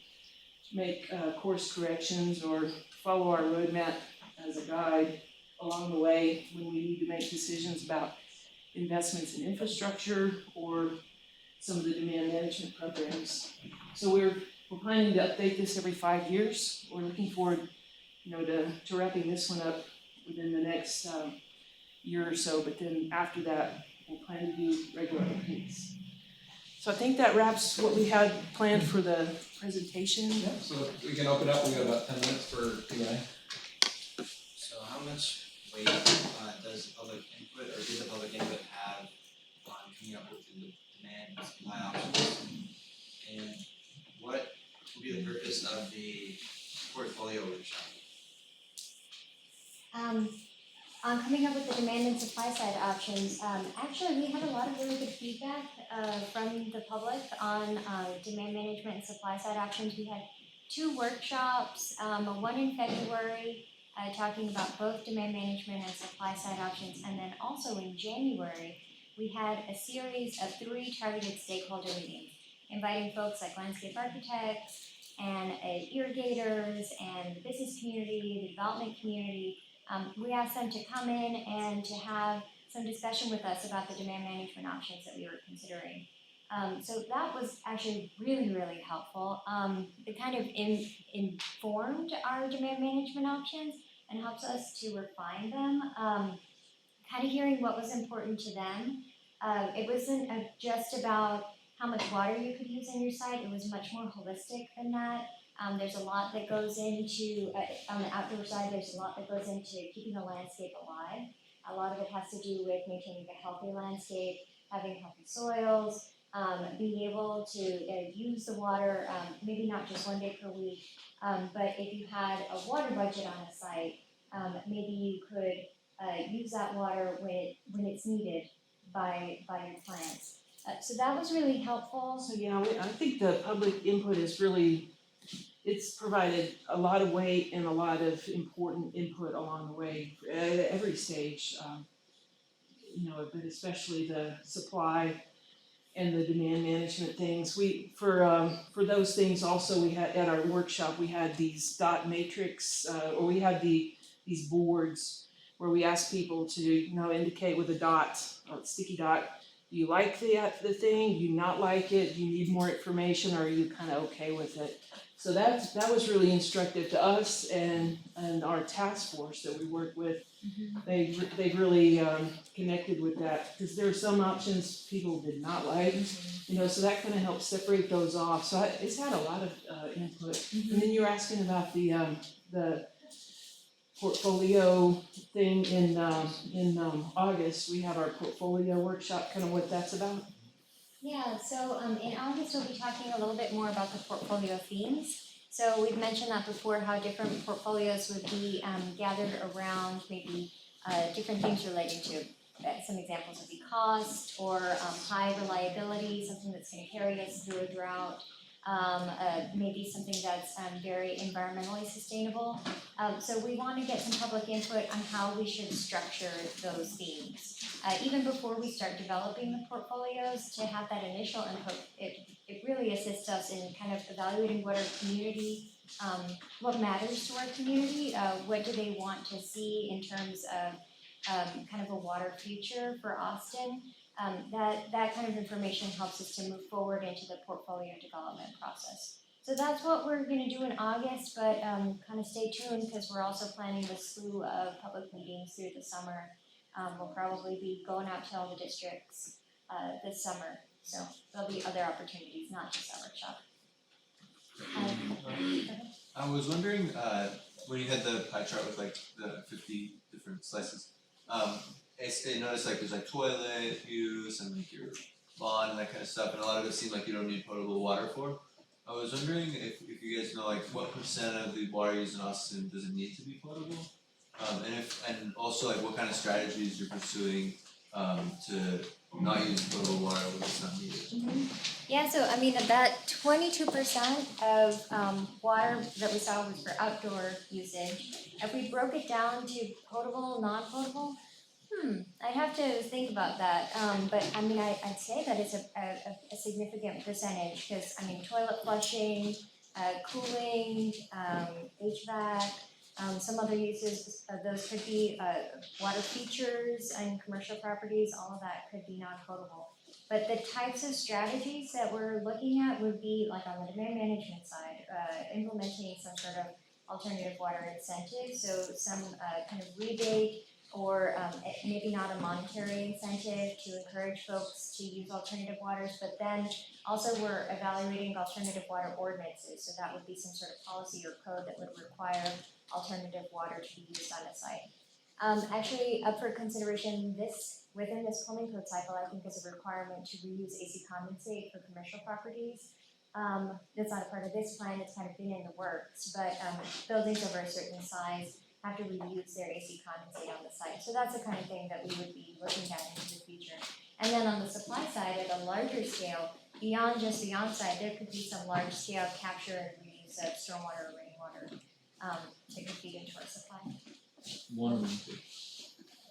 make course corrections or follow our roadmap as a guide along the way when we need to make decisions about investments in infrastructure or some of the demand management programs. So we're planning to update this every 5 years. We're looking forward, to wrapping this one up within the next year or so, but then after that, we'll plan to do regular updates. So I think that wraps what we had planned for the presentation. Yeah, so we can open up, we got about 10 minutes for Q&A. So how much weight does public input, or did the public input have on coming up with the demand and supply options? And what will be the purpose of the portfolio workshop? On coming up with the demand and supply side options, actually we had a lot of really good feedback from the public on demand management and supply side options. We had 2 workshops, one in February talking about both demand management and supply side options, and then also in January we had a series of 3 targeted stakeholder meetings, inviting folks like landscape architects and irrigators and the business community, the development community. We asked them to come in and to have some discussion with us about the demand management options that we were considering. So that was actually really, really helpful. It kind of informed our demand management options and helps us to refine them, kind of hearing what was important to them. It wasn't just about how much water you could use in your site. It was much more holistic than that. There's a lot that goes into, on the outdoor side, there's a lot that goes into keeping the landscape alive. A lot of it has to do with maintaining a healthy landscape, having healthy soils, being able to use the water, maybe not just 1 day per week, but if you had a water budget on a site, maybe you could use that water when it's needed by your plants. So that was really helpful. So yeah, I think the public input is really, it's provided a lot of weight and a lot of important input along the way at every stage. but especially the supply and the demand management things. For those things also, we had at our workshop, we had these dot matrix, or we had these boards where we asked people to, indicate with a dot, a sticky dot, do you like the thing, do you not like it, do you need more information, or are you kind of okay with it? So that was really instructive to us and our task force that we work with. They really connected with that, because there are some options people did not like, so that kind of helps separate those off. So it's had a lot of input. And then you're asking about the portfolio thing in August. We have our portfolio workshop, kind of what that's about. Yeah, so in August, we'll be talking a little bit more about the portfolio themes. So we've mentioned that before, how different portfolios would be gathered around maybe different things relating to, some examples would be cost or high reliability, something that's going to carry us through a drought, maybe something that's very environmentally sustainable. So we want to get some public input on how we should structure those themes. Even before we start developing the portfolios, to have that initial input, it really assists us in kind of evaluating what our community, what matters to our community, what do they want to see in terms of kind of a water future for Austin. That kind of information helps us to move forward into the portfolio development process. So that's what we're going to do in August, but kind of stay tuned, because we're also planning a slew of public meetings through the summer. We'll probably be going out to all the districts this summer, so there'll be other opportunities, not just our workshop. I was wondering, when you had the pie chart with like the 50 different slices, I noticed like there's like toilet use and like your lawn and that kind of stuff, and a lot of it seemed like you don't need potable water for. I was wondering if you guys know like what % of the water used in Austin does it need to be potable? And also like what kind of strategies you're pursuing to not use potable water when it's not needed. Yeah, so I mean, that 22% of water that we saw was for outdoor usage. If we broke it down to potable, non-potable, I'd have to think about that. But I mean, I'd say that it's a significant percentage, because I mean, toilet flushing, cooling, HVAC, some other uses of those could be water features and commercial properties. All of that could be non-potable. But the types of strategies that we're looking at would be like on the demand management side, implementing some sort of alternative water incentive, so some kind of rebate or maybe not a monetary incentive to encourage folks to use alternative waters, but then also we're evaluating alternative water ordinances, so that would be some sort of policy or code that would require alternative water to be used on a site. Actually, up for consideration within this plumbing code cycle, I think is a requirement to reuse AC condensate for commercial properties. That's not a part of this plan, it's kind of been in the works, but buildings over a certain size have to reuse their AC condensate on the site. So that's the kind of thing that we would be looking at into the future. And then on the supply side, at a larger scale, beyond just the on-site, there could be some large scale capture and reuse of stormwater or rainwater that could feed into our supply. One of them.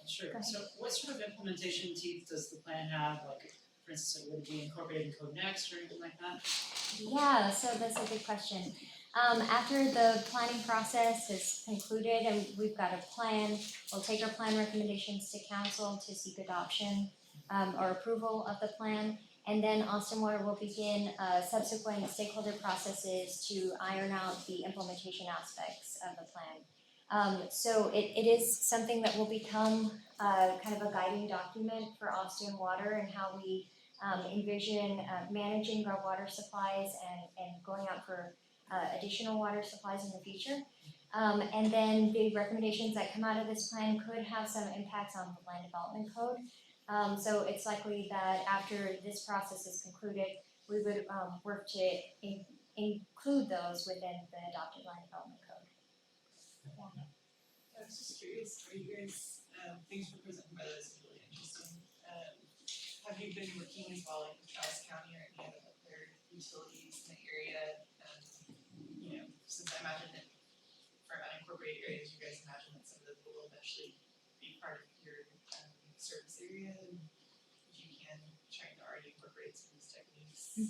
Sure, so what sort of implementation teeth does the plan have, like, for instance, would it be incorporated in Code Next or anything like that? Yeah, so that's a good question. After the planning process is concluded and we've got a plan, we'll take our plan recommendations to council to seek adoption or approval of the plan. And then Austin Water will begin subsequent stakeholder processes to iron out the implementation aspects of the plan. So it is something that will become kind of a guiding document for Austin Water and how we envision managing our water supplies and going out for additional water supplies in the future. And then the recommendations that come out of this plan could have some impacts on the land development code. So it's likely that after this process is concluded, we would work to include those within the adopted land development code. Yeah. I was just curious, are you guys, thanks for presenting by this, it's really interesting. Have you been working as well like with Dallas County or any other utilities in the area? Since I imagine that for unincorporated areas, you guys imagine that some of them will eventually be part of your service this area, and if you can, trying to already incorporate some of these techniques.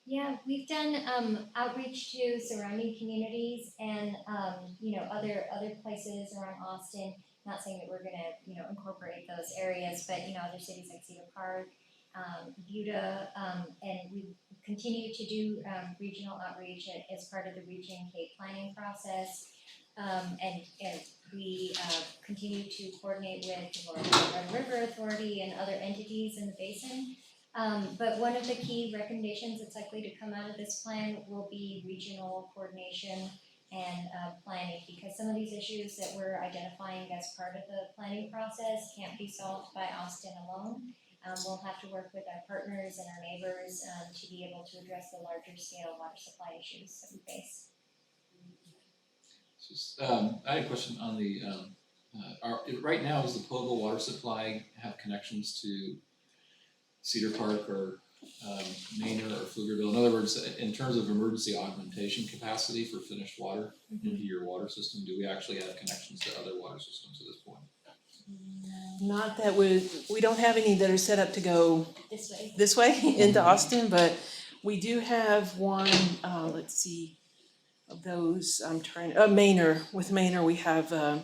Yeah, we've done outreach to surrounding communities and other places around Austin. Not saying that we're gonna incorporate those areas, but other cities like Cedar Park, Buda, and we continue to do regional outreach as part of the Region Cape planning process. And we continue to coordinate with the Drought of River Authority and other entities in the basin. But one of the key recommendations that's likely to come out of this plan will be regional coordination and planning, because some of these issues that we're identifying as part of the planning process can't be solved by Austin alone. We'll have to work with our partners and our neighbors to be able to address the larger scale water supply issues that we face. I had a question on the, right now, does the potable water supply have connections to Cedar Park or Manor or Pflugerville? In other words, in terms of emergency augmentation capacity for finished water into your water system, do we actually have connections to other water systems at this point? Not that we don't have any that are set up to go This way. into Austin, but we do have one, let's see, of those, Manor, with Manor, we have a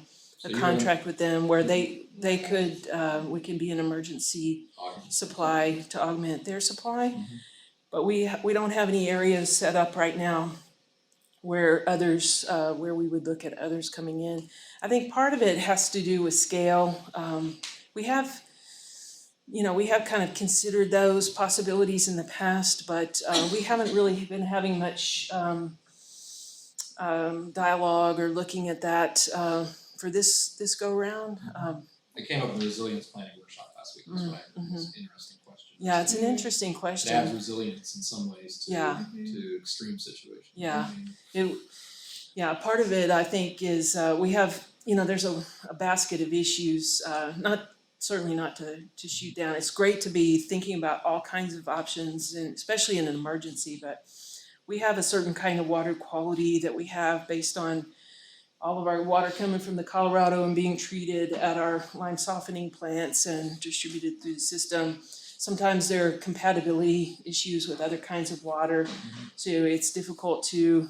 contract with them where they could, we can be an emergency supply to augment their supply. But we don't have any areas set up right now where others, where we would look at others coming in. I think part of it has to do with scale. We have kind of considered those possibilities in the past, but we haven't really been having much dialogue or looking at that for this go round. It came up in the resilience planning workshop last week, that's why it's an interesting question. Yeah, it's an interesting It adds question. resilience in some ways Yeah. to extreme situations. Yeah, part of it, I think, is we have, there's a basket of issues, certainly not to shoot down. It's great to be thinking about all kinds of options, and especially in an emergency, but we have a certain kind of water quality that we have based on all of our water coming from the Colorado and being treated at our lime softening plants and distributed through the system. Sometimes there are compatibility issues with other kinds of water, so it's difficult to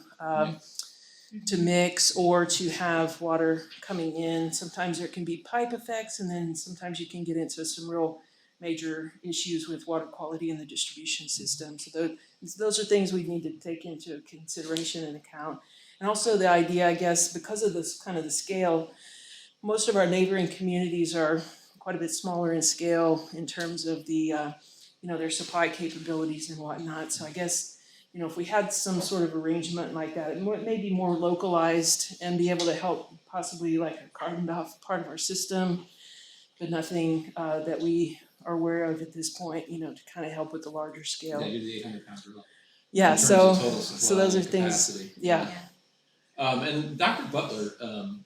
mix or to have water coming in. Sometimes there can be pipe effects, and then sometimes you can get into some real major issues with water quality in the distribution system. So those are things we need to take into consideration and account. And also the idea, I guess, because of this kind of the scale, most of our neighboring communities are quite a bit smaller in scale in terms of the, their supply capabilities and whatnot. So I guess, if we had some sort of arrangement like that, it may be more localized and be able to help possibly like a carved off part of our system, but nothing that we are aware of at this point, to kind of help with the larger scale. Yeah, you're the 800-pound gorilla. Yeah, In terms of total so supply those are and things, capacity. yeah. And Dr. Butler, I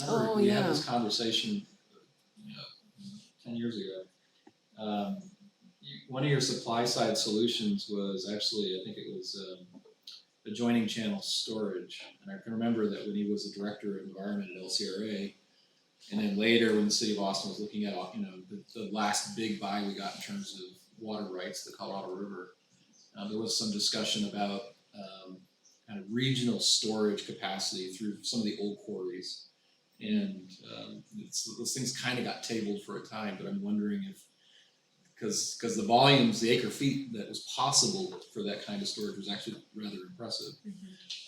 remember we had yeah. this conversation 10 years ago. One of your supply side solutions was actually, I think it was adjoining channel storage. And I can remember that when he was the director of environment at LCRA, and then later when the city of Austin was looking at the last big buy we got in terms of water rights, the Colorado River, there was some discussion about kind of regional storage capacity through some of the old quarries. And those things kind of got tabled for a time, but I'm wondering if, because the volumes, the acre feet that was possible for that kind of storage was actually rather impressive.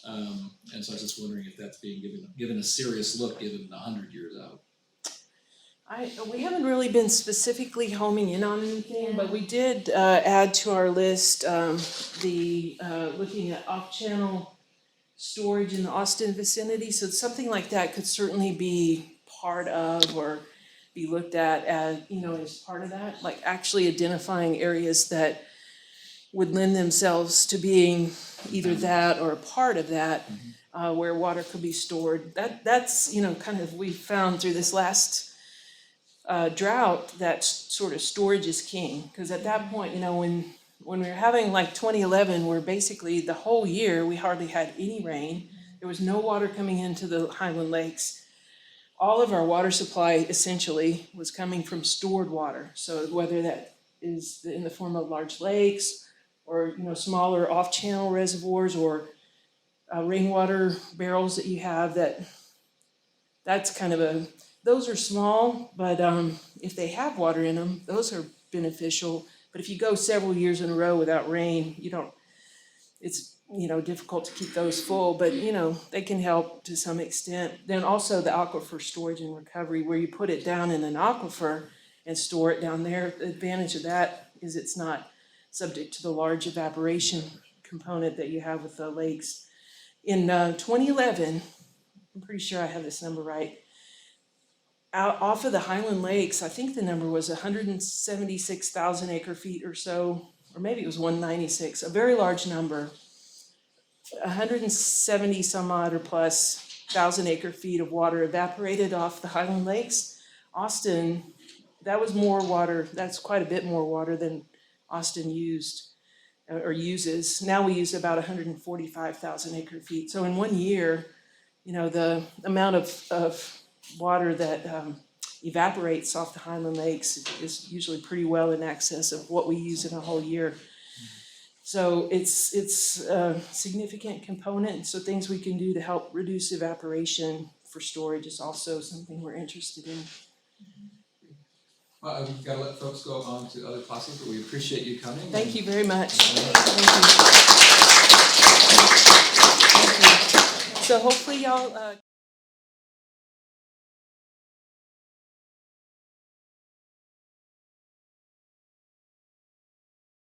And so I was just wondering if that's being given a serious look given 100 years out. We haven't really been specifically homing in on anything, but we did add to our list looking at off-channel storage in the Austin vicinity. So something like that could certainly be part of or be looked at as, as part of that, like actually identifying areas that would lend themselves to being either that or a part of that, where water could be stored. That's kind of, we found through this last drought that sort of storage is king, because at that point, when we were having like 2011, where basically the whole year we hardly had any rain, there was no water coming into the Highland Lakes. all of our water supply essentially was coming from stored water. So whether that is in the form of large lakes or, you know, smaller off-channel reservoirs or rainwater barrels that you have, that's kind of those are small, but if they have water in them, those are beneficial. But if you go several years in a row without rain, it's, you know, difficult to keep those full, but, you know, they can help to some extent. Then also the aquifer storage and recovery, where you put it down in an aquifer and store it down there. The advantage of that is it's not subject to the large evaporation component that you have with the lakes. In 2011, I'm pretty sure I have this number right, off of the Highland Lakes, I think the number was 176,000 acre feet or so, or maybe it was 196, a very large number. 170 some odd or plus thousand acre feet of water evaporated off the Highland Lakes. Austin, that was more water, that's quite a bit more water than Austin used or uses. Now we use about 145,000 acre feet. So in 1 year, you know, the amount of water that evaporates off the Highland Lakes is usually pretty well in excess of what we use in a whole year. So it's a significant component. So things we can do to help reduce evaporation for storage is also something we're interested in. Well, we've got to let folks go on to other classes, but we appreciate you coming. Thank you very much. Thank Thank you. So hopefully y'all